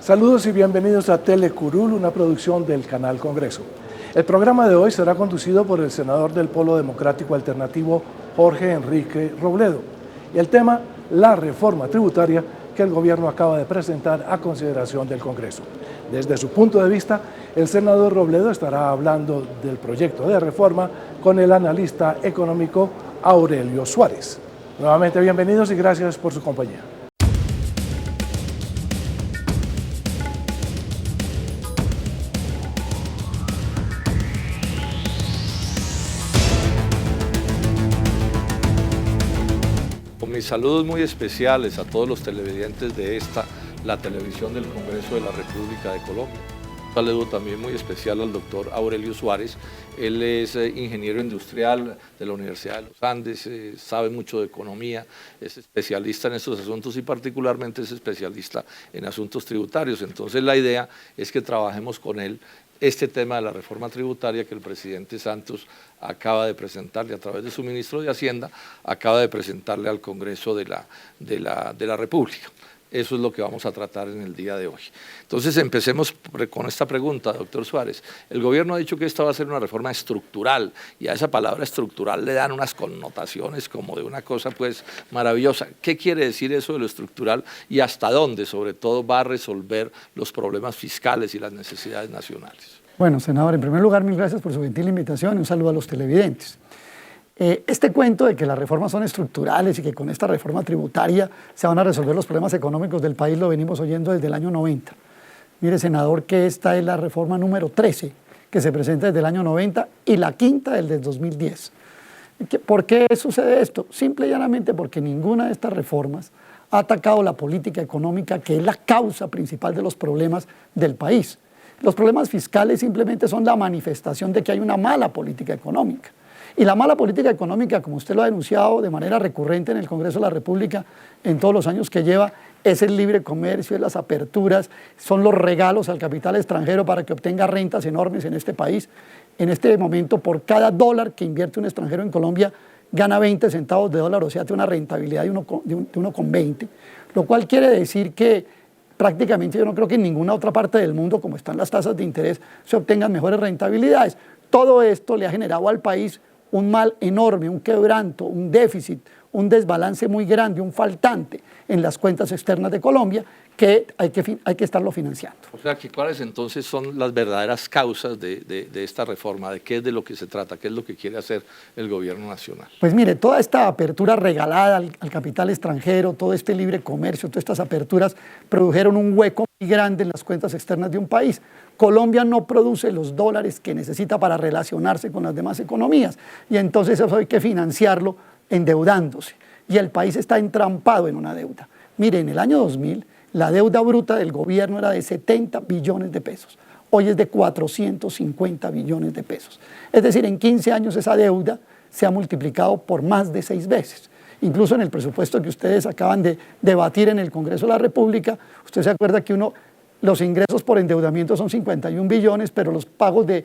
Saludos y bienvenidos a Telecurul, una producción del Canal Congreso. El programa de hoy será conducido por el senador del Polo Democrático Alternativo, Jorge Enrique Robledo. Y el tema, la reforma tributaria que el gobierno acaba de presentar a consideración del Congreso. Desde su punto de vista, el senador Robledo estará hablando del proyecto de reforma con el analista económico Aurelio Suárez. Nuevamente bienvenidos y gracias por su compañía. Mis saludos muy especiales a todos los televidentes de la televisión del Congreso de la República de Colombia. Un saludo también muy especial al doctor Aurelio Suárez. Él es ingeniero industrial de la Universidad de los Andes, sabe mucho de economía, es especialista en estos asuntos y particularmente es especialista en asuntos tributarios. Entonces la idea es que trabajemos con él este tema de la reforma tributaria que el presidente Santos acaba de presentarle a través de su ministro de Hacienda, acaba de presentarle al Congreso de la República. Eso es lo que vamos a tratar en el día de hoy. Entonces empecemos con esta pregunta, doctor Suárez. El gobierno ha dicho que esta va a ser una reforma estructural y a esa palabra estructural le dan unas connotaciones como de una cosa pues maravillosa. ¿Qué quiere decir eso de lo estructural y hasta dónde sobre todo va a resolver los problemas fiscales y las necesidades nacionales? Bueno, senador, en primer lugar, mil gracias por su gentil invitación y un saludo a los televidentes. Este cuento de que las reformas son estructurales y que con esta reforma tributaria se van a resolver los problemas económicos del país lo venimos oyendo desde el año 90. Mire, senador, que esta es la reforma número 13 que se presenta desde el año 90 y la quinta del 2010. ¿Por qué sucede esto? Simple y llanamente porque ninguna de estas reformas ha atacado la política económica que es la causa principal de los problemas del país. Los problemas fiscales simplemente son la manifestación de que hay una mala política económica. Y la mala política económica, como usted lo ha denunciado de manera recurrente en el Congreso de la República en todos los años que lleva, es el libre comercio, es las aperturas, son los regalos al capital extranjero para que obtenga rentas enormes en este país. En este momento, por cada dólar que invierte un extranjero en Colombia, gana 20 centavos de dólar, o sea, tiene una rentabilidad de 1,20, lo cual quiere decir que prácticamente yo no creo que en ninguna otra parte del mundo, como están las tasas de interés, se obtengan mejores rentabilidades. Todo esto le ha generado al país un mal enorme, un quebranto, un déficit, un desbalance muy grande, un faltante en las cuentas externas de Colombia que hay que estarlo financiando. O sea, ¿cuáles entonces son las verdaderas causas de esta reforma? ¿De qué es de lo que se trata? ¿Qué es lo que quiere hacer el gobierno nacional? Pues mire, toda esta apertura regalada al capital extranjero, todo este libre comercio, todas estas aperturas produjeron un hueco muy grande en las cuentas externas de un país. Colombia no produce los dólares que necesita para relacionarse con las demás economías y entonces eso hay que financiarlo endeudándose y el país está entrampado en una deuda. Mire, en el año 2000 la deuda bruta del gobierno era de 70 billones de pesos, hoy es de 450 billones de pesos. Es decir, en 15 años esa deuda se ha multiplicado por más de 6 veces. Incluso en el presupuesto que ustedes acaban de debatir en el Congreso de la República, usted se acuerda que los ingresos por endeudamiento son 51 billones, pero los pagos de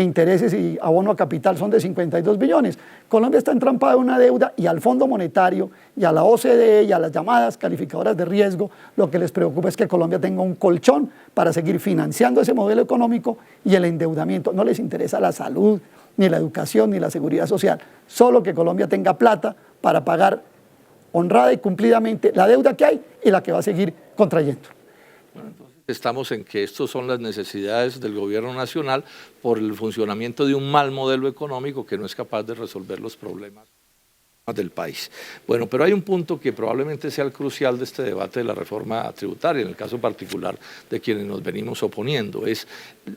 intereses y abono a capital son de 52 billones. Colombia está entrampada en una deuda y al Fondo Monetario y a la OCDE y a las llamadas calificadoras de riesgo, lo que les preocupa es que Colombia tenga un colchón para seguir financiando ese modelo económico y el endeudamiento. No les interesa la salud, ni la educación, ni la seguridad social, solo que Colombia tenga plata para pagar honrada y cumplidamente la deuda que hay y la que va a seguir contrayendo. Bueno, entonces estamos en que estas son las necesidades del gobierno nacional por el funcionamiento de un mal modelo económico que no es capaz de resolver los problemas del país. Bueno, pero hay un punto que probablemente sea el crucial de este debate de la reforma tributaria, en el caso particular de quienes nos venimos oponiendo, es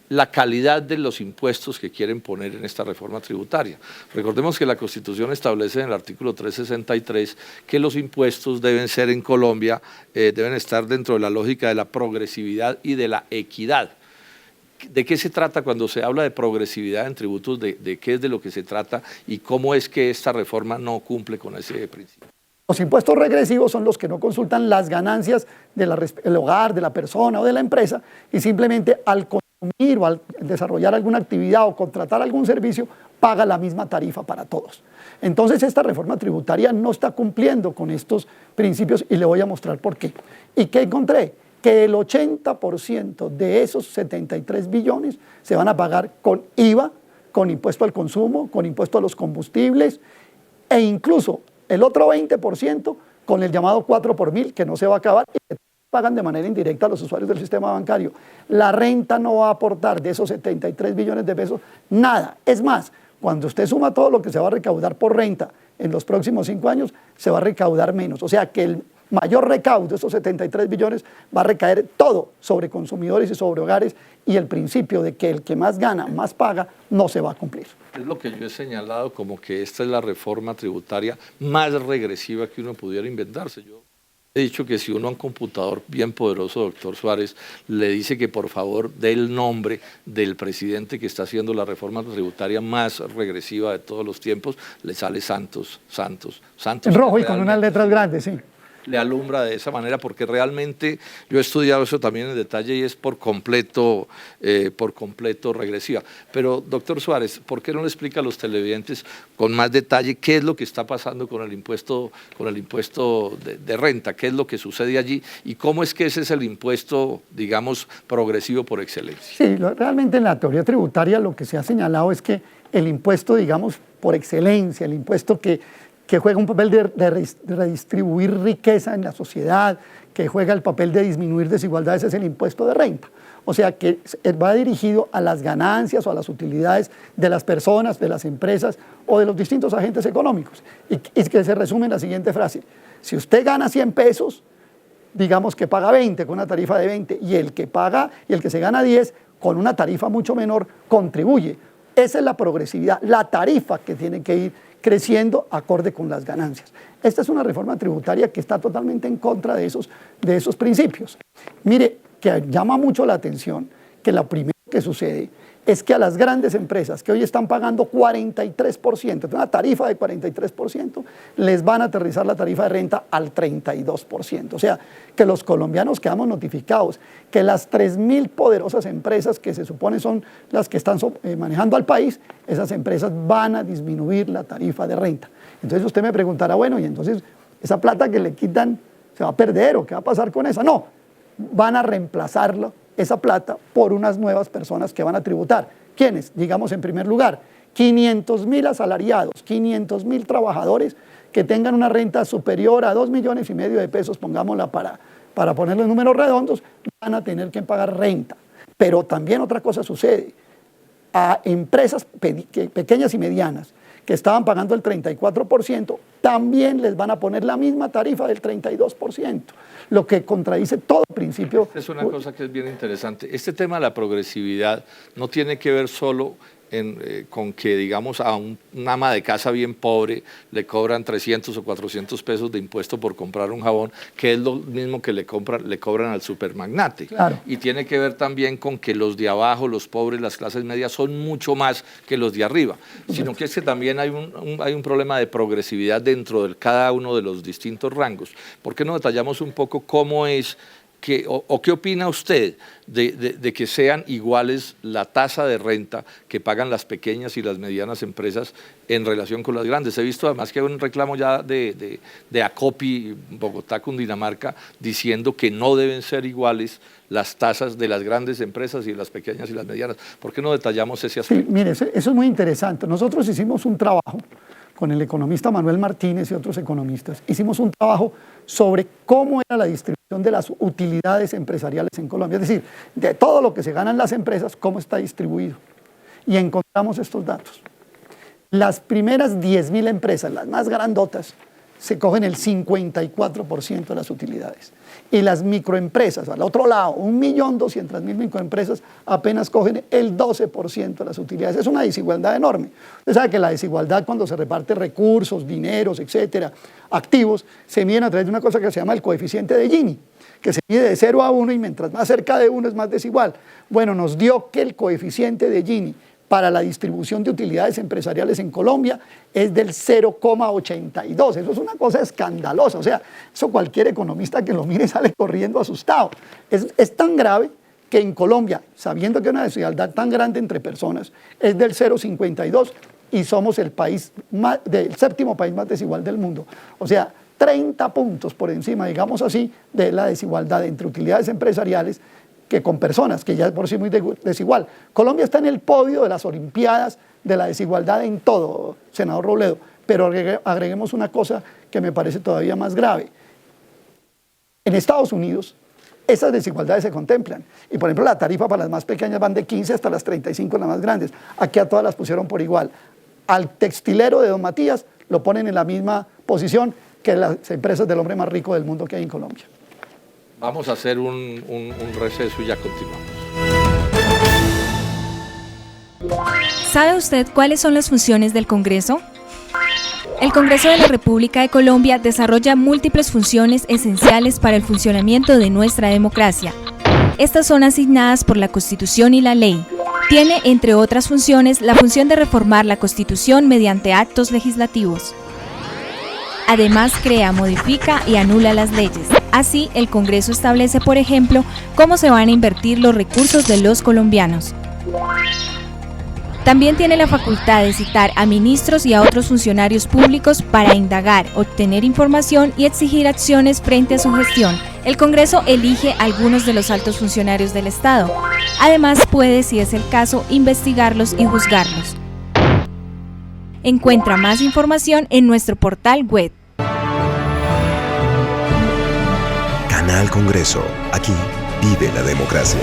la calidad de los impuestos que quieren poner en esta reforma tributaria. Recordemos que la Constitución establece en el artículo 363 que los impuestos deben ser en Colombia, deben estar dentro de la lógica de la progresividad y de la equidad. ¿De qué se trata cuando se habla de progresividad en tributos? ¿De qué es de lo que se trata y cómo es que esta reforma no cumple con ese principio? Los impuestos regresivos son los que no consultan las ganancias del hogar, de la persona o de la empresa y simplemente al consumir o al desarrollar alguna actividad o contratar algún servicio paga la misma tarifa para todos. Entonces esta reforma tributaria no está cumpliendo con estos principios y le voy a mostrar por qué. ¿Y qué encontré? que el 80% de esos 73 billones se van a pagar con IVA, con impuesto al consumo, con impuesto a los combustibles e incluso el otro 20% con el llamado 4 por mil, que no se va a acabar y que pagan de manera indirecta a los usuarios del sistema bancario. La renta no va a aportar de esos 73 billones de pesos nada. Es más, cuando usted suma todo lo que se va a recaudar por renta en los próximos 5 años, se va a recaudar menos. O sea que el mayor recaudo, esos 73 billones, va a recaer todo sobre consumidores y sobre hogares, y el principio de que el que más gana, más paga, no se va a cumplir. Es lo que yo he señalado como que esta es la reforma tributaria más regresiva que uno pudiera inventarse. Yo he dicho que si uno a un computador bien poderoso, doctor Suárez, le dice que por favor dé el nombre del presidente que está haciendo la reforma tributaria más regresiva de todos los tiempos, le sale Santos. En rojo y con unas letras grandes, sí. Le alumbra de esa manera, porque realmente yo he estudiado eso también en detalle y es por completo regresiva. Pero, doctor Suárez, ¿por qué no le explica a los televidentes con más detalle qué es lo que está pasando con el impuesto de renta? ¿Qué es lo que sucede allí? ¿Y cómo es que ese es el impuesto, digamos, progresivo por excelencia? Sí, realmente en la teoría tributaria lo que se ha señalado es que el impuesto, digamos, por excelencia, el impuesto que juega un papel de redistribuir riqueza en la sociedad, que juega el papel de disminuir desigualdades, es el impuesto de renta. O sea, que va dirigido a las ganancias o a las utilidades de las personas, de las empresas o de los distintos agentes económicos. Y que se resume en la siguiente frase: si usted gana 100 pesos, digamos que paga 20 con una tarifa de 20, y el que se gana 10 con una tarifa mucho menor contribuye. Esa es la progresividad, la tarifa que tiene que ir creciendo acorde con las ganancias. Esta es una reforma tributaria que está totalmente en contra de esos principios. Mire, que llama mucho la atención que lo primero que sucede es que a las grandes empresas que hoy están pagando 43%, una tarifa de 43%, les van a aterrizar la tarifa de renta al 32%. O sea, que los colombianos quedamos notificados que las 3.000 poderosas empresas que se supone son las que están manejando al país, esas empresas van a disminuir la tarifa de renta. Entonces usted me preguntará, bueno, y entonces esa plata que le quitan, ¿se va a perder o qué va a pasar con esa? No, van a reemplazarlo, esa plata, por unas nuevas personas que van a tributar. ¿Quiénes? Digamos, en primer lugar, 500.000 asalariados, 500.000 trabajadores que tengan una renta superior a 2,5 millones de pesos, pongámosla para ponerlo en números redondos, van a tener que pagar renta. Pero también otra cosa sucede: a empresas pequeñas y medianas que estaban pagando el 34%, también les van a poner la misma tarifa del 32%, lo que contradice todo principio. Esta es una cosa que es bien interesante. Este tema de la progresividad no tiene que ver solo con que, digamos, a una ama de casa bien pobre le cobran 300 o 400 pesos de impuesto por comprar un jabón, que es lo mismo que le cobran al supermagnate. Claro. Y tiene que ver también con que los de abajo, los pobres, las clases medias, son mucho más que los de arriba. Sino que es que también hay un problema de progresividad dentro de cada uno de los distintos rangos. ¿Por qué no detallamos un poco cómo es o qué opina usted de que sean iguales la tasa de renta que pagan las pequeñas y las medianas empresas en relación con las grandes? He visto además que hay un reclamo ya de ACOPI, Bogotá, Cundinamarca, diciendo que no deben ser iguales las tasas de las grandes empresas y de las pequeñas y las medianas. ¿Por qué no detallamos ese aspecto? Sí, mire, eso es muy interesante. Nosotros hicimos un trabajo con el economista Manuel Martínez y otros economistas. Hicimos un trabajo sobre cómo era la distribución de las utilidades empresariales en Colombia, es decir, de todo lo que se ganan las empresas, cómo está distribuido. Y encontramos estos datos. Las primeras 10.000 empresas, las más grandotas, se cogen el 54% de las utilidades. Y las microempresas, al otro lado, 1.200.000 microempresas, apenas cogen el 12% de las utilidades. Es una desigualdad enorme. Usted sabe que la desigualdad, cuando se reparte recursos, dineros, etcétera, activos, se miden a través de una cosa que se llama el coeficiente de Gini, que se mide de 0 a 1 y mientras más cerca de 1 es más desigual. Bueno, nos dio que el coeficiente de Gini para la distribución de utilidades empresariales en Colombia es del 0,82. Eso es una cosa escandalosa. O sea, eso cualquier economista que lo mire sale corriendo asustado. Es tan grave que en Colombia, sabiendo que hay una desigualdad tan grande entre personas, es del 0,52 y somos el séptimo país más desigual del mundo. O sea, 30 puntos por encima, digamos así, de la desigualdad entre utilidades empresariales que con personas, que ya es por sí muy desigual. Colombia está en el podio de las Olimpiadas de la desigualdad en todo, senador Robledo, pero agreguemos una cosa que me parece todavía más grave. En Estados Unidos, esas desigualdades se contemplan. Y por ejemplo, la tarifa para las más pequeñas van de 15 hasta las 35 las más grandes. Aquí a todas las pusieron por igual. Al textilero de Don Matías lo ponen en la misma posición que las empresas del hombre más rico del mundo que hay en Colombia. Vamos a hacer un receso y ya continuamos. ¿Sabe usted cuáles son las funciones del Congreso? El Congreso de la República de Colombia desarrolla múltiples funciones esenciales para el funcionamiento de nuestra democracia. Estas son asignadas por la Constitución y la ley. Tiene, entre otras funciones, la función de reformar la Constitución mediante actos legislativos. Además, crea, modifica y anula las leyes. Así, el Congreso establece, por ejemplo, cómo se van a invertir los recursos de los colombianos. También tiene la facultad de citar a ministros y a otros funcionarios públicos para indagar, obtener información y exigir acciones frente a su gestión. El Congreso elige a algunos de los altos funcionarios del Estado. Además, puede, si es el caso, investigarlos y juzgarlos. Encuentra más información en nuestro portal web. Canal Congreso. Aquí vive la democracia.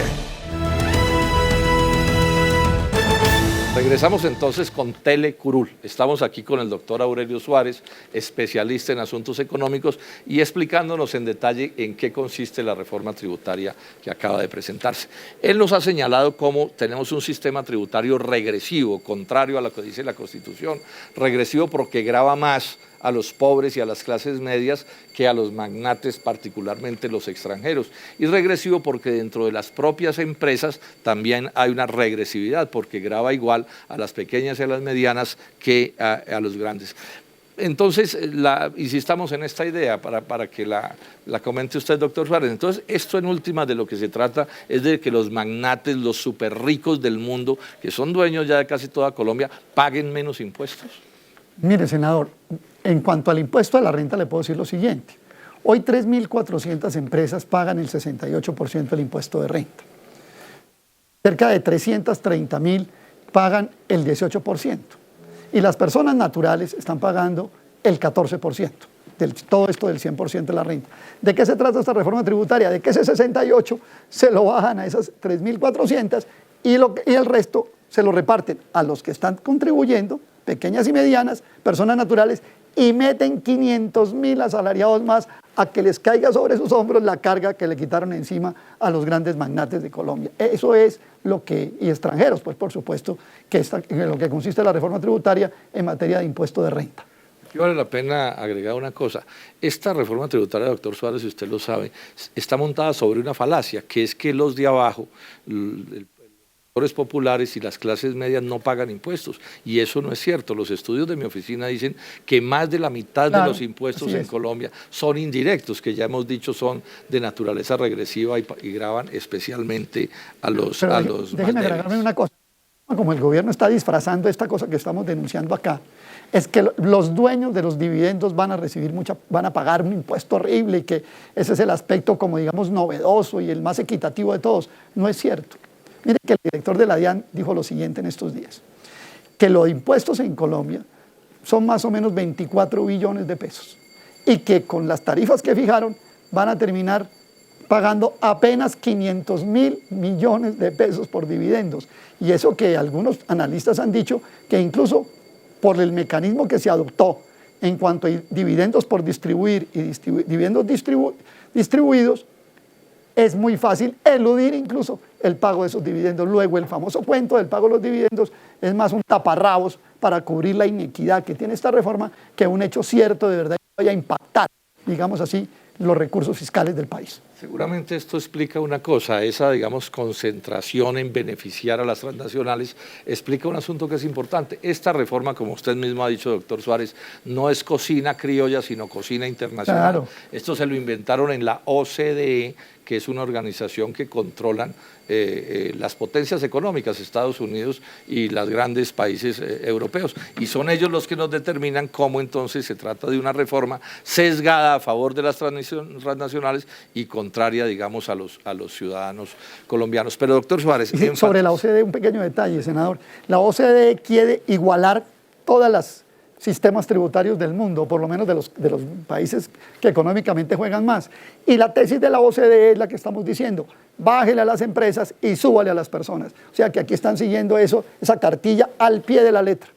Regresamos entonces con Telecurul. Estamos aquí con el doctor Aurelio Suárez, especialista en asuntos económicos y explicándonos en detalle en qué consiste la reforma tributaria que acaba de presentarse. Él nos ha señalado cómo tenemos un sistema tributario regresivo, contrario a lo que dice la Constitución, regresivo porque grava más a los pobres y a las clases medias que a los magnates, particularmente los extranjeros. Y regresivo porque dentro de las propias empresas también hay una regresividad, porque grava igual a las pequeñas y a las medianas que a los grandes. Entonces, insistamos en esta idea para que la comente usted, doctor Suárez. Entonces, esto en última de lo que se trata es de que los magnates, los súper ricos del mundo, que son dueños ya de casi toda Colombia, paguen menos impuestos. Mire, senador, en cuanto al impuesto a la renta le puedo decir lo siguiente. Hoy 3.400 empresas pagan el 68% del impuesto de renta. Cerca de 330.000 pagan el 18%. Y las personas naturales están pagando el 14%. Todo esto del 100% de la renta. ¿De qué se trata esta reforma tributaria? De que ese 68 se lo bajan a esas 3.400 y el resto se lo reparten a los que están contribuyendo, pequeñas y medianas, personas naturales, y meten 500.000 asalariados más a que les caiga sobre sus hombros la carga que le quitaron encima a los grandes magnates de Colombia. Eso es lo que, y extranjeros, pues por supuesto, en lo que consiste la reforma tributaria en materia de impuesto de renta. Aquí vale la pena agregar una cosa. Esta reforma tributaria, doctor Suárez, si usted lo sabe, está montada sobre una falacia, que es que los de abajo, los populares y las clases medias no pagan impuestos, y eso no es cierto. Los estudios de mi oficina dicen que más de la mitad de los impuestos en Colombia son indirectos, que ya hemos dicho son de naturaleza regresiva y gravan especialmente a los déjeme agregarme una cosa. Como el gobierno está disfrazando esta cosa que estamos denunciando acá, es que los dueños de los dividendos van a pagar un impuesto horrible y que ese es el aspecto, como digamos, novedoso y el más equitativo de todos. No es cierto. Mire que el director de la DIAN dijo lo siguiente en estos días, que los impuestos en Colombia son más o menos 24 billones de pesos y que con las tarifas que fijaron van a terminar pagando apenas 500.000 millones de pesos por dividendos. Y eso que algunos analistas han dicho que incluso por el mecanismo que se adoptó en cuanto a dividendos por distribuir y dividendos distribuidos, es muy fácil eludir incluso el pago de esos dividendos. Luego, el famoso cuento del pago de los dividendos es más un taparrabos para cubrir la inequidad que tiene esta reforma que un hecho cierto de verdad que vaya a impactar, digamos así, los recursos fiscales del país. Seguramente esto explica una cosa, esa, digamos, concentración en beneficiar a las transnacionales, explica un asunto que es importante. Esta reforma, como usted mismo ha dicho, doctor Suárez, no es cocina criolla, sino cocina internacional. Claro. Esto se lo inventaron en la OCDE, que es una organización que controlan las potencias económicas, Estados Unidos y los grandes países europeos. Y son ellos los que nos determinan cómo entonces se trata de una reforma sesgada a favor de las transnacionales y contraria, digamos, a los ciudadanos colombianos. Pero, doctor Suárez... Sí, sobre la OCDE, un pequeño detalle, senador. La OCDE quiere igualar todas las sistemas tributarios del mundo, por lo menos de los países que económicamente juegan más. Y la tesis de la OCDE es la que estamos diciendo: bájele a las empresas y súbale a las personas. O sea que aquí están siguiendo esa cartilla al pie de la letra.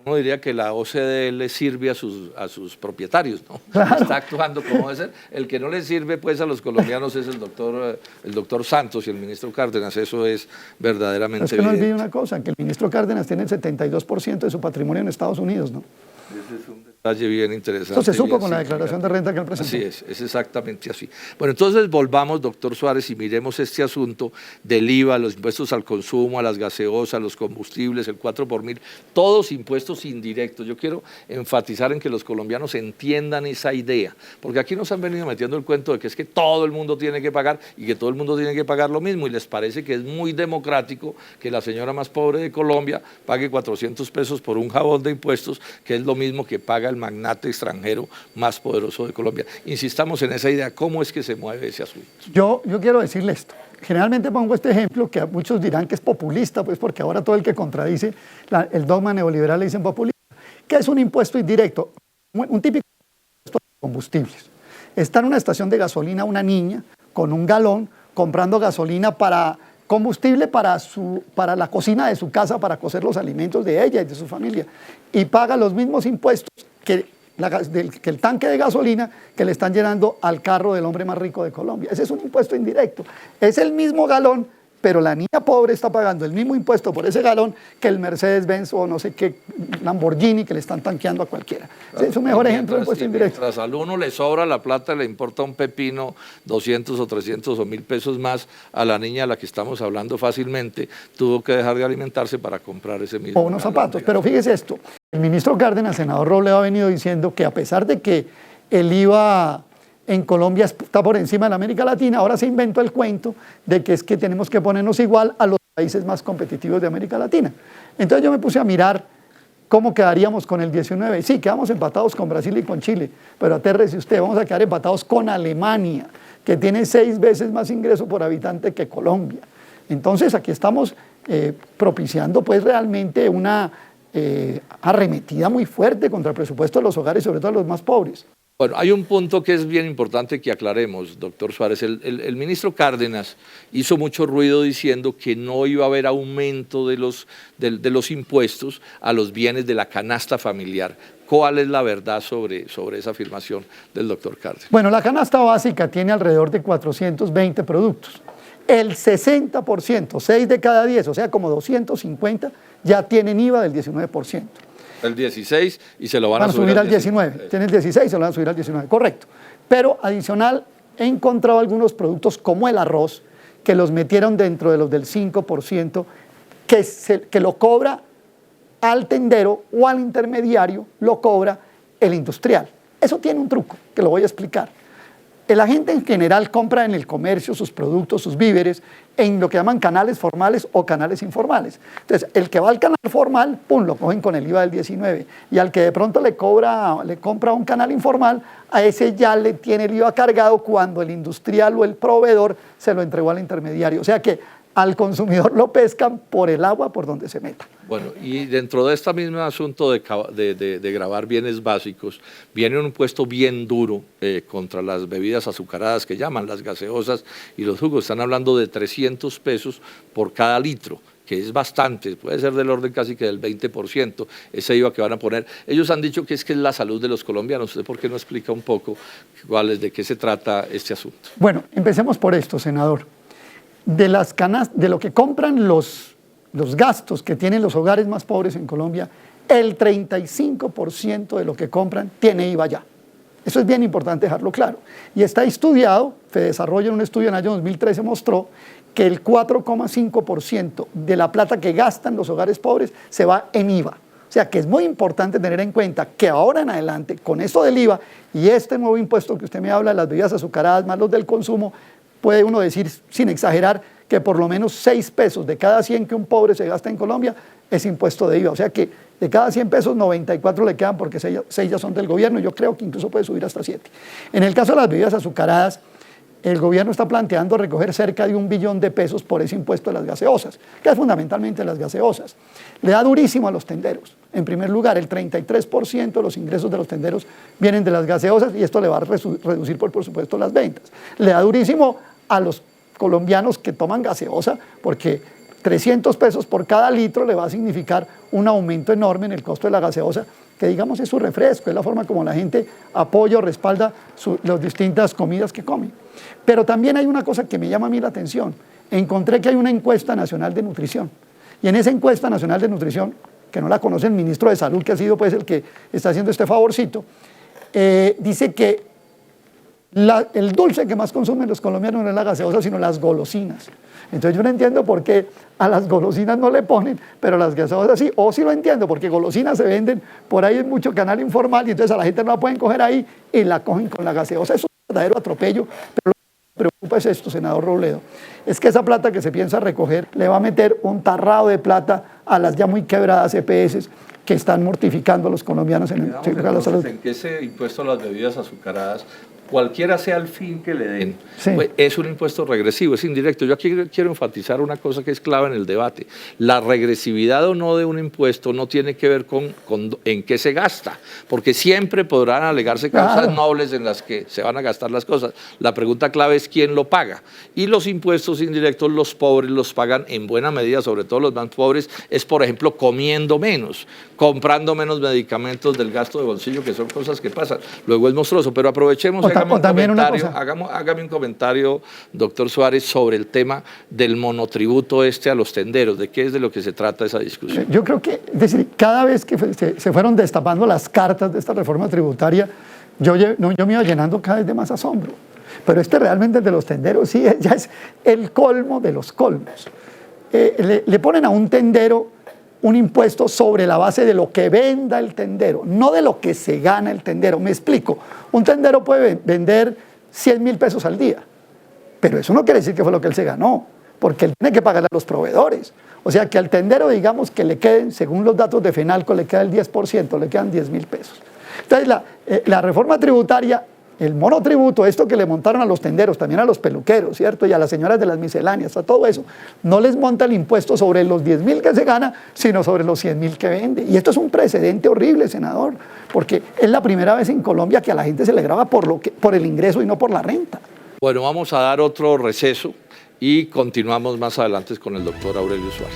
Uno diría que la OCDE le sirve a sus propietarios, ¿no? Claro. Está actuando como debe ser. El que no le sirve pues a los colombianos es el doctor Santos y el ministro Cárdenas. Eso es verdaderamente Es que no evidente. olvide una cosa, que el ministro Cárdenas tiene el 72% de su patrimonio en Estados Unidos, ¿no? Ese es un detalle bien interesante. Esto se supo con la bien declaración de renta que él presentó. Así es exactamente así. Bueno, entonces volvamos, doctor Suárez, y miremos este asunto del IVA, los impuestos al consumo, a las gaseosas, los combustibles, el 4 por mil, todos impuestos indirectos. Yo quiero enfatizar en que los colombianos entiendan esa idea, porque aquí nos han venido metiendo el cuento de que es que todo el mundo tiene que pagar y que todo el mundo tiene que pagar lo mismo, y les parece que es muy democrático que la señora más pobre de Colombia pague 400 pesos por un jabón de impuestos, que es lo mismo que paga el magnate extranjero más poderoso de Colombia. Insistamos en esa idea. ¿Cómo es que se mueve ese asunto? Yo quiero decirle esto. Generalmente pongo este ejemplo que a muchos dirán que es populista, pues porque ahora todo el que contradice el dogma neoliberal le dicen populista. ¿Qué es un impuesto indirecto? Un típico impuesto de combustibles. Está en una estación de gasolina una niña con un galón comprando gasolina para combustible para la cocina de su casa, para cocer los alimentos de ella y de su familia, y paga los mismos impuestos que el tanque de gasolina que le están llenando al carro del hombre más rico de Colombia. Ese es un impuesto indirecto. Es el mismo galón, pero la niña pobre está pagando el mismo impuesto por ese galón que el Mercedes-Benz o no sé qué Lamborghini que le están tanqueando a cualquiera. Ese es un mejor ejemplo de impuesto indirecto. Mientras al uno le sobra la plata, le importa un pepino, 200 o 300 o 1000 pesos más, a la niña a la que estamos hablando fácilmente tuvo que dejar de alimentarse para comprar ese mismo. O unos zapatos. Pero fíjese esto, el ministro Cárdenas, senador Robledo, ha venido diciendo que a pesar de que el IVA en Colombia está por encima de la América Latina, ahora se inventó el cuento de que es que tenemos que ponernos igual a los países más competitivos de América Latina. Entonces yo me puse a mirar cómo quedaríamos con el 19. Sí, quedamos empatados con Brasil y con Chile, pero atérrese usted, vamos a quedar empatados con Alemania, que tiene 6 veces más ingreso por habitante que Colombia. Entonces aquí estamos propiciando pues realmente una arremetida muy fuerte contra el presupuesto de los hogares, sobre todo los más pobres. Bueno, hay un punto que es bien importante que aclaremos, doctor Suárez. El ministro Cárdenas hizo mucho ruido diciendo que no iba a haber aumento de los impuestos a los bienes de la canasta familiar. ¿Cuál es la verdad sobre esa afirmación del doctor Cárdenas? Bueno, la canasta básica tiene alrededor de 420 productos. El 60%, 6 de cada 10, o sea, como 250, ya tienen IVA del 19%. El 16 y se lo van a subir al 19. Tiene el 16 y se lo van a subir al 19, correcto. Pero adicional, he encontrado algunos productos como el arroz, que los metieron dentro de los del 5%, que lo cobra al tendero o al intermediario, lo cobra el industrial. Eso tiene un truco, que lo voy a explicar. La gente en general compra en el comercio sus productos, sus víveres, en lo que llaman canales formales o canales informales. Entonces, el que va al canal formal, ¡pum!, lo cogen con el IVA del 19. Y al que de pronto le compra un canal informal, a ese ya le tiene el IVA cargado cuando el industrial o el proveedor se lo entregó al intermediario. O sea que al consumidor lo pescan por el agua por donde se meta. Bueno, y dentro de este mismo asunto de gravar bienes básicos, viene un impuesto bien duro contra las bebidas azucaradas que llaman las gaseosas y los jugos. Están hablando de 300 pesos por cada litro, que es bastante, puede ser del orden casi que del 20%, ese IVA que van a poner. Ellos han dicho que es la salud de los colombianos. ¿Usted por qué no explica un poco de qué se trata este asunto? Bueno, empecemos por esto, senador. De lo que compran los gastos que tienen los hogares más pobres en Colombia, el 35% de lo que compran tiene IVA ya. Eso es bien importante dejarlo claro. Y está estudiado, Fedesarrollo en un estudio en el año 2013 mostró que el 4,5% de la plata que gastan los hogares pobres se va en IVA. O sea que es muy importante tener en cuenta que ahora en adelante, con esto del IVA y este nuevo impuesto que usted me habla, las bebidas azucaradas más los del consumo, puede uno decir, sin exagerar, que por lo menos 6 pesos de cada 100 que un pobre se gasta en Colombia es impuesto de IVA. O sea que de cada 100 pesos, 94 le quedan porque 6 ya son del gobierno. Yo creo que incluso puede subir hasta 7. En el caso de las bebidas azucaradas, el gobierno está planteando recoger cerca de 1 billón de pesos por ese impuesto de las gaseosas, que es fundamentalmente las gaseosas. Le da durísimo a los tenderos. En primer lugar, el 33% de los ingresos de los tenderos vienen de las gaseosas y esto le va a reducir, por supuesto, las ventas. Le da durísimo a los colombianos que toman gaseosa porque 300 pesos por cada litro le va a significar un aumento enorme en el costo de la gaseosa, que digamos es su refresco, es la forma como la gente apoya o respalda las distintas comidas que comen. Pero también hay una cosa que me llama a mí la atención. Encontré que hay una encuesta nacional de nutrición. Y en esa encuesta nacional de nutrición, que no la conoce el ministro de Salud, que ha sido pues el que está haciendo este favorcito, dice que el dulce que más consumen los colombianos no es la gaseosa, sino las golosinas. Entonces yo no entiendo por qué a las golosinas no le ponen, pero a las gaseosas sí. O sí lo entiendo, porque golosinas se venden por ahí en mucho canal informal y entonces a la gente no la pueden coger ahí y la cogen con la gaseosa. Es un verdadero atropello, pero lo que me preocupa es esto, senador Robledo. Es que esa plata que se piensa recoger le va a meter un tarrado de plata a las ya muy quebradas EPS que están mortificando a los colombianos en la salud. En que ese impuesto a las bebidas azucaradas, cualquiera sea el fin que le den, sí, pues es un impuesto regresivo, es indirecto. Yo aquí quiero enfatizar una cosa que es clave en el debate. La regresividad o no de un impuesto no tiene que ver con en qué se gasta, porque siempre podrán alegarse causas nobles en las que se van a gastar las cosas. La pregunta clave es quién lo paga. Y los impuestos indirectos los pobres los pagan en buena medida, sobre todo los más pobres, es por ejemplo comiendo menos, comprando menos medicamentos del gasto de bolsillo, que son cosas que pasan. Luego es monstruoso, pero aprovechemos. Hágame un comentario, doctor Suárez, sobre el tema del monotributo a los tenderos. ¿De qué es de lo que se trata esa discusión? Yo creo que, es decir, cada vez que se fueron destapando las cartas de esta reforma tributaria, yo me iba llenando cada vez de más asombro. Pero realmente de los tenderos sí, ya es el colmo de los colmos. Le ponen a un tendero un impuesto sobre la base de lo que venda el tendero, no de lo que se gana el tendero. Me explico, un tendero puede vender 100.000 pesos al día, pero eso no quiere decir que fue lo que él se ganó, porque él tiene que pagarle a los proveedores. O sea que al tendero, digamos que le queden, según los datos de FENALCO, le queda el 10%, le quedan 10.000 pesos. Entonces la reforma tributaria, el monotributo, esto que le montaron a los tenderos, también a los peluqueros, ¿cierto? Y a las señoras de las misceláneas, a todo eso, no les monta el impuesto sobre los 10.000 que se gana, sino sobre los 100.000 que vende. Y esto es un precedente horrible, senador, porque es la primera vez en Colombia que a la gente se le grava por el ingreso y no por la renta. Bueno, vamos a dar otro receso y continuamos más adelante con el doctor Aurelio Suárez.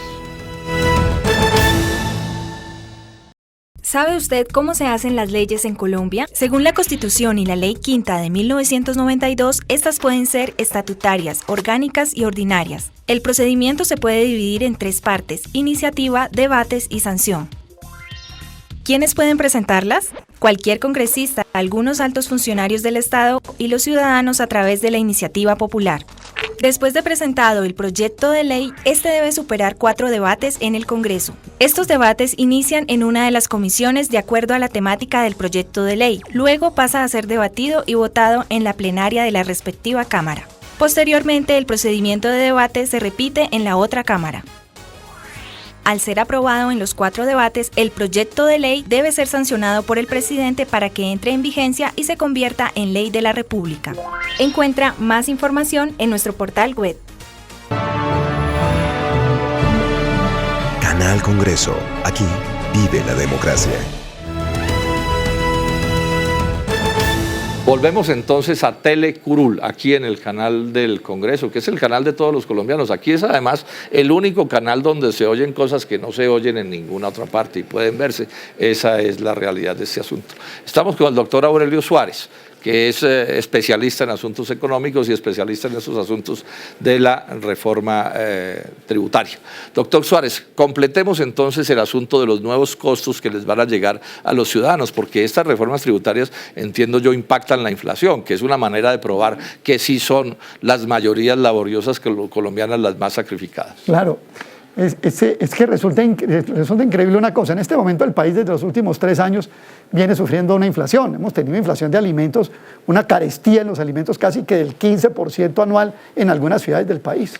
¿Sabe usted cómo se hacen las leyes en Colombia? Según la Constitución y la Ley Quinta de 1992, estas pueden ser estatutarias, orgánicas y ordinarias. El procedimiento se puede dividir en 3 partes: iniciativa, debates y sanción. ¿Quiénes pueden presentarlas? Cualquier congresista, algunos altos funcionarios del Estado y los ciudadanos a través de la iniciativa popular. Después de presentado el proyecto de ley, este debe superar 4 debates en el Congreso. Estos debates inician en una de las comisiones de acuerdo a la temática del proyecto de ley. Luego pasa a ser debatido y votado en la plenaria de la respectiva Cámara. Posteriormente, el procedimiento de debate se repite en la otra Cámara. Al ser aprobado en los 4 debates, el proyecto de ley debe ser sancionado por el presidente para que entre en vigencia y se convierta en ley de la República. Encuentra más información en nuestro portal web. Canal Congreso. Aquí vive la democracia. Volvemos entonces a Telecurul, aquí en el canal del Congreso, que es el canal de todos los colombianos. Aquí es además el único canal donde se oyen cosas que no se oyen en ninguna otra parte y pueden verse. Esa es la realidad de este asunto. Estamos con el doctor Aurelio Suárez, que es especialista en asuntos económicos y especialista en esos asuntos de la reforma tributaria. Doctor Suárez, completemos entonces el asunto de los nuevos costos que les van a llegar a los ciudadanos, porque estas reformas tributarias, entiendo yo, impactan la inflación, que es una manera de probar que sí son las mayorías laboriosas colombianas las más sacrificadas. Claro. Es que resulta increíble una cosa. En este momento el país desde los últimos 3 años viene sufriendo una inflación. Hemos tenido inflación de alimentos, una carestía en los alimentos casi que del 15% anual en algunas ciudades del país.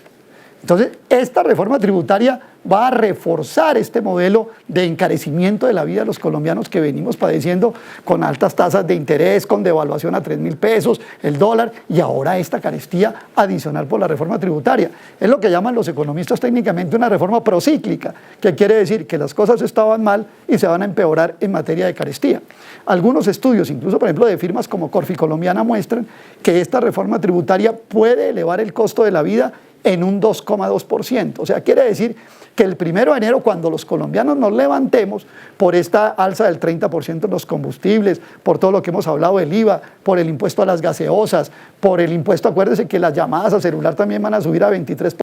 Entonces, esta reforma tributaria va a reforzar este modelo de encarecimiento de la vida de los colombianos que venimos padeciendo con altas tasas de interés, con devaluación a 3.000 pesos, el dólar, y ahora esta carestía adicional por la reforma tributaria. Es lo que llaman los economistas técnicamente una reforma procíclica, que quiere decir que las cosas estaban mal y se van a empeorar en materia de carestía. Algunos estudios, incluso por ejemplo de firmas como Corfi Colombiana, muestran que esta reforma tributaria puede elevar el costo de la vida en un 2,2%. O sea, quiere decir que el 1 de enero, cuando los colombianos nos levantemos por esta alza del 30% en los combustibles, por todo lo que hemos hablado del IVA, por el impuesto a las gaseosas, por el impuesto, acuérdese que las llamadas a celular también van a subir a 23%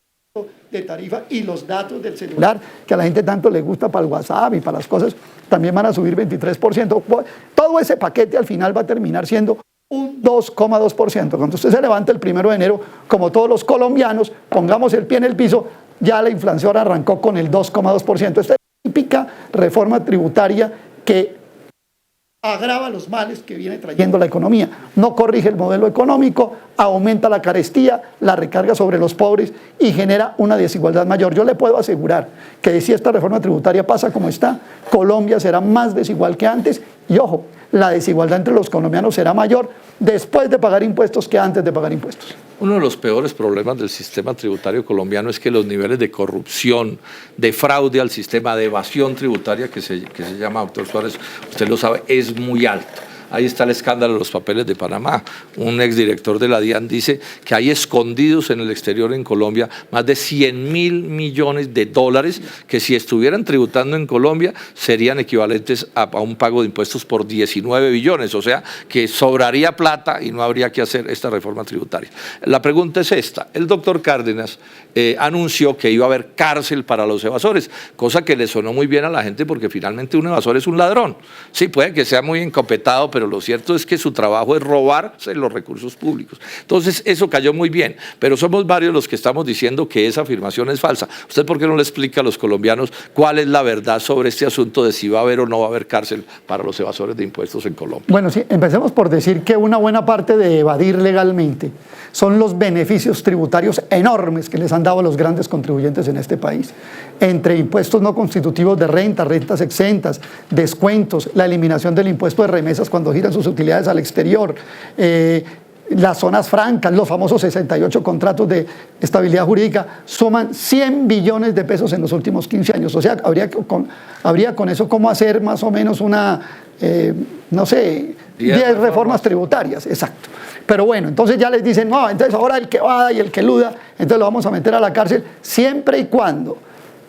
de tarifa, y los datos del celular, que a la gente tanto le gusta para el WhatsApp y para las cosas, también van a subir 23%. Todo ese paquete al final va a terminar siendo un 2,2%. Cuando usted se levanta el 1 de enero, como todos los colombianos, pongamos el pie en el piso, ya la inflación arrancó con el 2,2%. Esta es la típica reforma tributaria que agrava los males que viene trayendo la economía. No corrige el modelo económico, aumenta la carestía, la recarga sobre los pobres y genera una desigualdad mayor. Yo le puedo asegurar que si esta reforma tributaria pasa como está, Colombia será más desigual que antes, y ojo, la desigualdad entre los colombianos será mayor después de pagar impuestos que antes de pagar impuestos. Uno de los peores problemas del sistema tributario colombiano es que los niveles de corrupción, de fraude al sistema, de evasión tributaria, que se llama, doctor Suárez, usted lo sabe, es muy alto. Ahí está el escándalo de los papeles de Panamá. Un exdirector de la DIAN dice que hay escondidos en el exterior, en Colombia, más de 100.000 millones de dólares que si estuvieran tributando en Colombia serían equivalentes a un pago de impuestos por 19 billones. O sea, que sobraría plata y no habría que hacer esta reforma tributaria. La pregunta es esta. El doctor Cárdenas anunció que iba a haber cárcel para los evasores, cosa que le sonó muy bien a la gente porque finalmente un evasor es un ladrón. Sí, puede que sea muy encopetado, pero lo cierto es que su trabajo es robarse los recursos públicos. Entonces, eso cayó muy bien, pero somos varios los que estamos diciendo que esa afirmación es falsa. ¿Usted por qué no le explica a los colombianos cuál es la verdad sobre este asunto de si va a haber o no va a haber cárcel para los evasores de impuestos en Colombia? Bueno, sí, empecemos por decir que una buena parte de evadir legalmente son los beneficios tributarios enormes que les han dado a los grandes contribuyentes en este país, entre impuestos no constitutivos de renta, rentas exentas, descuentos, la eliminación del impuesto de remesas cuando giran sus utilidades al exterior, las zonas francas, los famosos 68 contratos de estabilidad jurídica, suman 100 billones de pesos en los últimos 15 años. O sea, habría con eso cómo hacer más o menos una, no sé, 10 reformas tributarias, exacto. Pero bueno, entonces ya les dicen, no, entonces ahora el que va y el que eluda, entonces lo vamos a meter a la cárcel, siempre y cuando,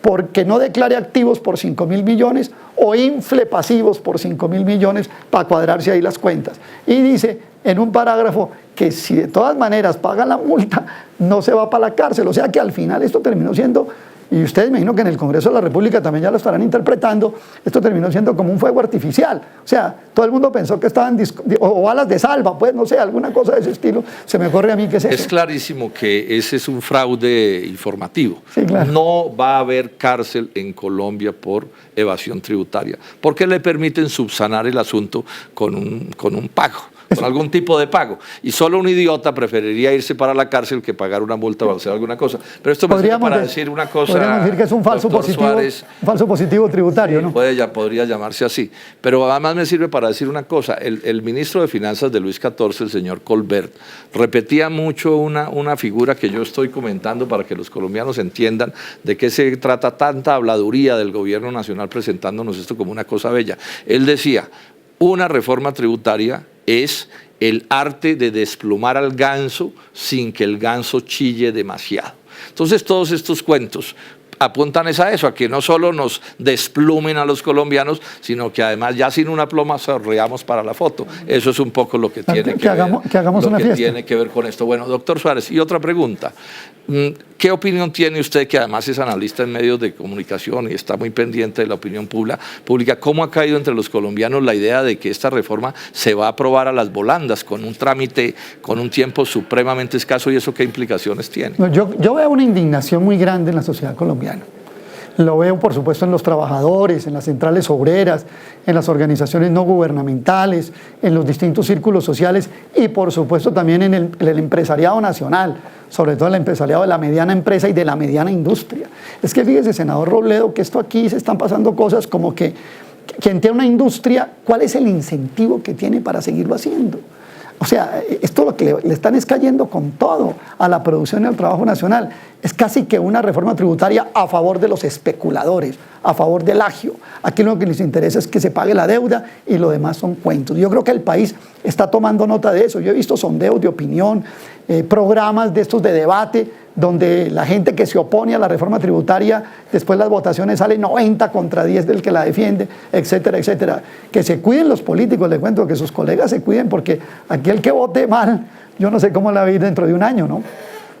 porque no declare activos por 5.000 millones o infle pasivos por 5.000 millones para cuadrarse ahí las cuentas. Y dice en un parágrafo que si de todas maneras paga la multa, no se va para la cárcel. O sea que al final esto terminó siendo, y ustedes me imagino que en el Congreso de la República también ya lo estarán interpretando, esto terminó siendo como un fuego artificial. O sea, todo el mundo pensó que estaban, o balas de salva, pues no sé, alguna cosa de ese estilo, se me ocurre a mí que es eso. Es clarísimo que ese es un fraude informativo. Sí, claro. No va a haber cárcel en Colombia por evasión tributaria, porque le permiten subsanar el asunto con un pago. Con algún tipo de pago. Y solo un idiota preferiría irse para la cárcel que pagar una multa o hacer alguna cosa. Pero esto me sirve para decir una cosa. Podríamos decir que es un falso positivo tributario, sí, ¿no? Podría llamarse así. Pero además me sirve para decir una cosa. El ministro de Finanzas de Luis XIV, el señor Colbert, repetía mucho una figura que yo estoy comentando para que los colombianos entiendan de qué se trata tanta habladuría del gobierno nacional presentándonos esto como una cosa bella. Él decía, una reforma tributaria es el arte de desplumar al ganso sin que el ganso chille demasiado. Entonces todos estos cuentos apuntan a eso, a que no solo nos desplumen a los colombianos, sino que además ya sin una pluma sonreamos para la foto. Eso es un poco lo que tiene tiene que ver con esto. Bueno, doctor Suárez, y otra pregunta. ¿Qué opinión tiene usted, que además es analista en medios de comunicación y está muy pendiente de la opinión pública? ¿Cómo ha caído entre los colombianos la idea de que esta reforma se va a aprobar a las volandas, con un trámite, con un tiempo supremamente escaso, y eso qué implicaciones tiene? Yo veo una indignación muy grande en la sociedad colombiana. lo veo por supuesto en los trabajadores, en las centrales obreras, en las organizaciones no gubernamentales, en los distintos círculos sociales y por supuesto también en el empresariado nacional, sobre todo el empresariado de la mediana empresa y de la mediana industria. Es que fíjese, senador Robledo, que esto aquí se están pasando cosas como que quien tiene una industria, ¿cuál es el incentivo que tiene para seguirlo haciendo? O sea, esto lo que le están es cayendo con todo a la producción y al trabajo nacional. Es casi que una reforma tributaria a favor de los especuladores, a favor del agio. Aquí lo que les interesa es que se pague la deuda y lo demás son cuentos. Yo creo que el país está tomando nota de eso. Yo he visto sondeos de opinión, programas de estos de debate, donde la gente que se opone a la reforma tributaria, después las votaciones salen 90 contra 10 del que la defiende, etcétera, etcétera. Que se cuiden los políticos, les cuento, que sus colegas se cuiden, porque aquí el que vote mal, yo no sé cómo la va a ir dentro de un año, ¿no?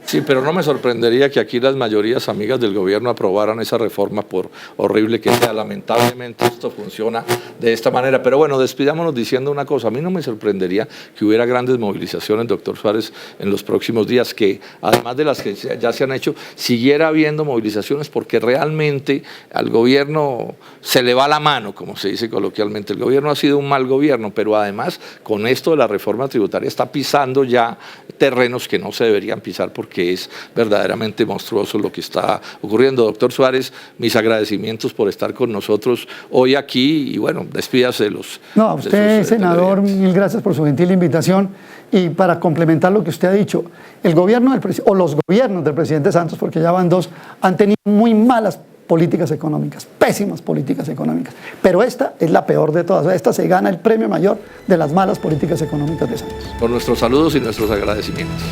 Sí, pero no me sorprendería que aquí las mayorías amigas del gobierno aprobaran esa reforma, por horrible que sea. Lamentablemente esto funciona de esta manera. Pero bueno, despidámonos diciendo una cosa. A mí no me sorprendería que hubiera grandes movilizaciones, doctor Suárez, en los próximos días, que además de las que ya se han hecho, siguiera habiendo movilizaciones, porque realmente al gobierno se le va la mano, como se dice coloquialmente. El gobierno ha sido un mal gobierno, pero además con esto de la reforma tributaria está pisando ya terrenos que no se deberían pisar, porque es verdaderamente monstruoso lo que está ocurriendo. Doctor Suárez, mis agradecimientos por estar con nosotros hoy aquí y bueno, despídase de los... No, a usted, senador, mil gracias por su gentil invitación. Y para complementar lo que usted ha dicho, el gobierno o los gobiernos del presidente Santos, porque ya van dos, han tenido muy malas políticas económicas, pésimas políticas económicas, pero esta es la peor de todas. Esta se gana el premio mayor de las malas políticas económicas de Santos. Por nuestros saludos y nuestros agradecimientos.